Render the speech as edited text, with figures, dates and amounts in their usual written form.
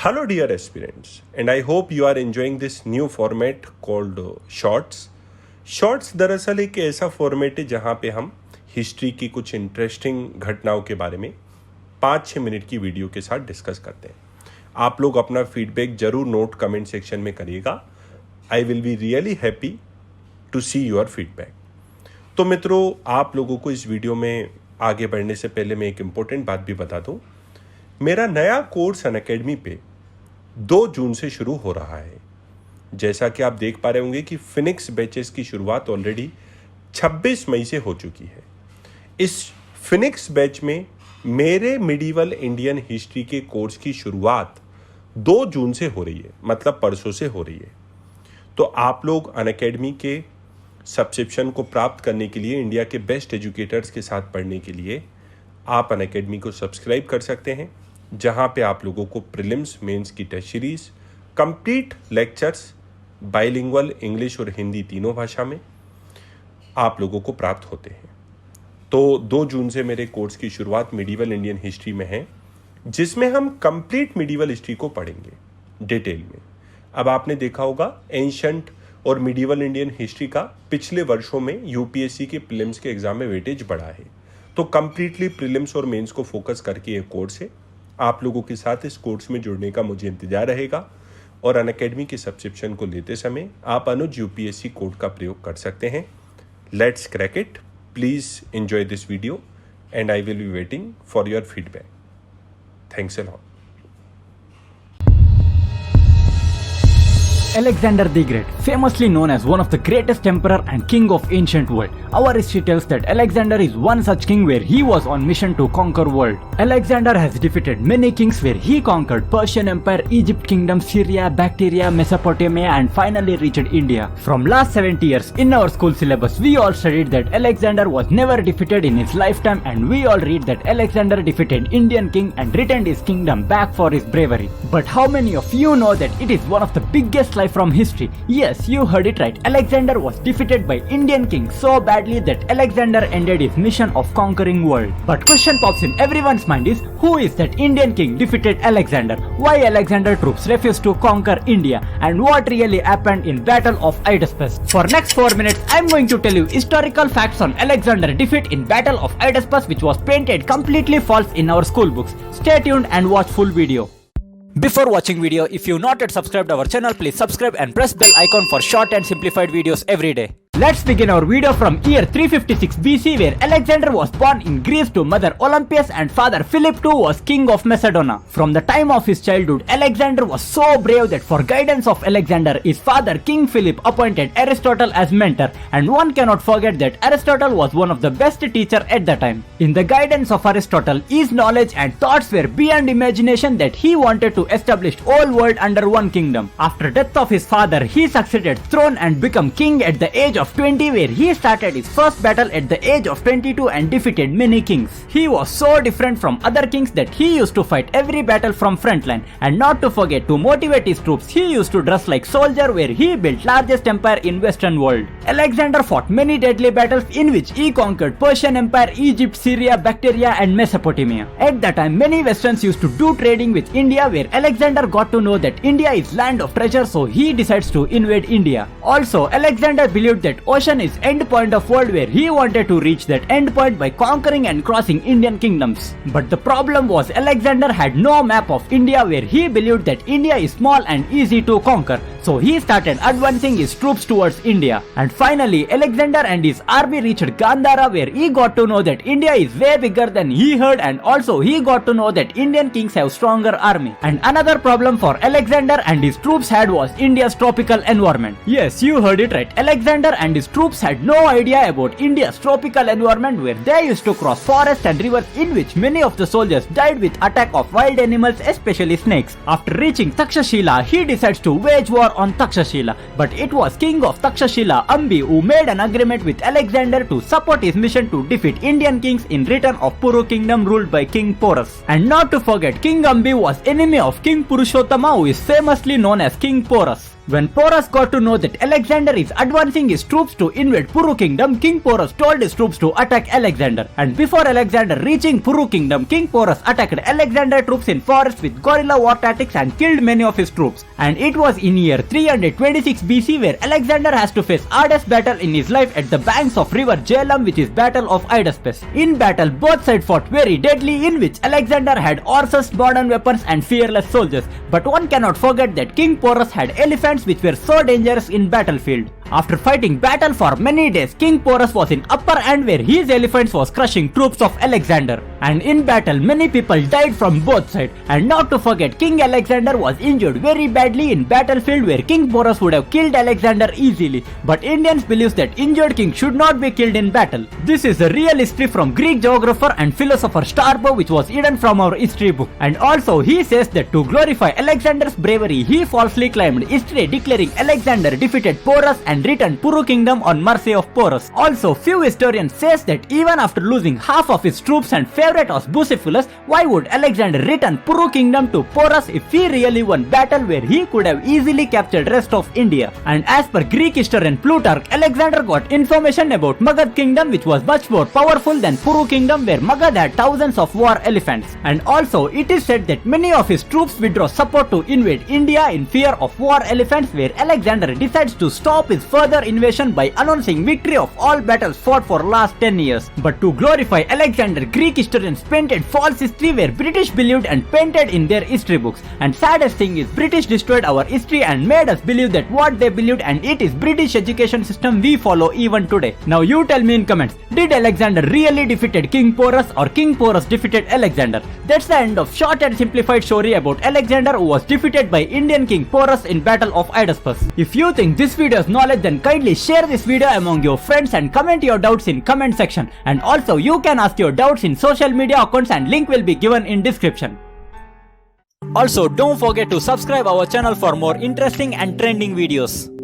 Hello dear aspirants, and I hope you are enjoying this new format called Shorts. Shorts दरअसल एक ऐसा format है जहाँ पे हम हिस्ट्री की कुछ इंटरेस्टिंग घटनाओं के बारे में 5-6 मिनट की वीडियो के साथ डिस्कस करते हैं। आप लोग अपना फीडबैक जरूर नोट कमेंट सेक्शन में करिएगा। I will be really happy to see your feedback. तो मित्रों, आप लोगों को इस वीडियो में आगे बढ़ने से पहले मैं एक इम्पोर्टेंट बात भी बता दूं। मेरा नया कोर्स अनअकैडमी पे 2 जून से शुरू हो रहा है। जैसा कि आप देख पा रहे होंगे कि फिनिक्स बैचेस की शुरुआत ऑलरेडी 26 मई से हो चुकी है। इस फिनिक्स बैच में मेरे मिडिवल इंडियन हिस्ट्री के कोर्स की शुरुआत 2 जून से हो रही है, मतलब परसों से हो रही है। तो आप लोग अनअकैडमी के सब्सक्रिप्शन को प्राप्त करने के लिए, इंडिया के बेस्ट एजुकेटर्स के साथ पढ़ने के लिए आप अनअकैडमी को सब्सक्राइब कर सकते हैं, जहां पे आप लोगों को प्रीलिम्स मेंस की test series, complete lectures bilingual English और हिंदी तीनों भाषा में आप लोगों को प्राप्त होते हैं। तो 2 जून से मेरे कोर्स की शुरुआत मिडिवल इंडियन हिस्ट्री में है, जिसमें हम कंप्लीट मिडिवल हिस्ट्री को पढ़ेंगे डिटेल में। अब आपने देखा होगा एंशंट और मिडिवल इंडियन हिस्ट्री का पिछले वर्षों में यूपीएससी के प्रीलिम्स के एग्जाम में वेटेज बढ़ा है। तो कंप्लीटली प्रीलिम्स और मेंस को फोकस करके ये कोर्स है। आप लोगों के साथ इस कोर्स में जुड़ने का मुझे इंतजार रहेगा और अनअकैडमी के सब्सक्रिप्शन को लेते समय आप अनुज यूपीएससी कोड का प्रयोग कर सकते हैं। Let's crack it. Please enjoy this video and I will be waiting for your feedback. Thanks a lot. Alexander the Great, famously known as one of the greatest emperor and king of ancient world. Our history tells that Alexander is one such king where he was on mission to conquer world. Alexander has defeated many kings where he conquered Persian Empire, Egypt Kingdom, Syria, Bactria, Mesopotamia and finally reached India. From last 70 years in our school syllabus, we all studied that Alexander was never defeated in his lifetime, and we all read that Alexander defeated Indian king and returned his kingdom back for his bravery. But how many of you know that it is one of the biggest from history? Yes, you heard it right. Alexander was defeated by Indian king so badly that Alexander ended his mission of conquering world. But question pops in everyone's mind is, who is that Indian king defeated Alexander? Why Alexander troops refused to conquer India? And what really happened in Battle of Hydaspes? For next 4 minutes, I'm going to tell you historical facts on Alexander defeat in Battle of Hydaspes, which was painted completely false in our school books. Stay tuned and watch full video. Before watching video, if you not yet subscribed our channel, please subscribe and press bell icon for short and simplified videos every day. Let's begin our video from year 356 BC, where Alexander was born in Greece to mother Olympias and father Philip II was king of Macedonia. From the time of his childhood, Alexander was so brave that for guidance of Alexander, his father King Philip appointed Aristotle as mentor, and one cannot forget that Aristotle was one of the best teacher at the time. In the guidance of Aristotle, his knowledge and thoughts were beyond imagination that he wanted to establish all world under one kingdom. After death of his father, he succeeded throne and become king at the age of 20, where he started his first battle at the age of 22 and defeated many kings. He was so different from other kings that he used to fight every battle from frontline, and not to forget, to motivate his troops, he used to dress like soldier, where he built largest empire in western world. Alexander fought many deadly battles in which he conquered Persian Empire, Egypt, Syria, Bactria and Mesopotamia. At the time, many westerns used to do trading with India, where Alexander got to know that India is land of treasure, so he decides to invade India. Also, Alexander believed that ocean is end point of world, where he wanted to reach that end point by conquering and crossing Indian kingdoms. But the problem was Alexander had no map of India, where he believed that India is small and easy to conquer. So he started advancing his troops towards India. And finally, Alexander and his army reached Gandhara, where he got to know that India is way bigger than he heard, and also he got to know that Indian kings have stronger army. And another problem for Alexander and his troops had was India's tropical environment. Yes, you heard it right. Alexander and his troops had no idea about India's tropical environment, where they used to cross forests and rivers in which many of the soldiers died with attack of wild animals, especially snakes. After reaching Takshashila, he decides to wage war on Takshashila, but it was king of Takshashila, Ambi, who made an agreement with Alexander to support his mission to defeat Indian kings in return of Puru kingdom ruled by King Porus. And not to forget, King Ambi was enemy of King Purushottama, who is famously known as King Porus. When Porus got to know that Alexander is advancing his troops to invade Puru kingdom, King Porus told his troops to attack Alexander. And before Alexander reaching Puru kingdom, King Porus attacked Alexander troops in forests with guerrilla war tactics and killed many of his troops. And it was in year 326 BC where Alexander has to face hardest battle in his life at the banks of river Jhelum, which is Battle of Hydaspes. In battle, both sides fought very deadly, in which Alexander had horses, modern weapons and fearless soldiers. But one cannot forget that King Porus had elephants which were so dangerous in battlefield. After fighting battle for many days, King Porus was in upper hand where his elephants was crushing troops of Alexander. And in battle, many people died from both sides. And not to forget, King Alexander was injured very badly in battlefield where King Porus would have killed Alexander easily. But Indians believe that injured king should not be killed in battle. This is a real history from Greek geographer and philosopher Strabo, which was hidden from our history book. And also he says that to glorify Alexander's bravery, he falsely claimed history declaring Alexander defeated Porus and returned Puru kingdom on mercy of Porus. Also, few historians says that even after losing half of his troops and favorite was Bucephalus, why would Alexander return Puru kingdom to Porus if he really won battle where he could have easily captured rest of India? And as per Greek historian Plutarch, Alexander got information about Magad kingdom which was much more powerful than Puru kingdom where Magad had thousands of war elephants. And also it is said that many of his troops withdraw support to invade India in fear of war elephants, where Alexander decides to stop his further invasion by announcing victory of all battles fought for last 10 years. But to glorify Alexander, Greek historians painted false history where British believed and painted in their history books. And saddest thing is British destroyed our history and made us believe that what they believed, and it is British education system we follow even today. Now you tell me in comments, did Alexander really defeated King Porus or King Porus defeated Alexander? That's the end of short and simplified story about Alexander, who was defeated by Indian King Porus in Battle of Hydaspes. If you think this video is knowledge, then kindly share this video among your friends and comment your doubts in comment section. And also you can ask your doubts in social media accounts and link will be given in description. Also don't forget to subscribe our channel for more interesting and trending videos.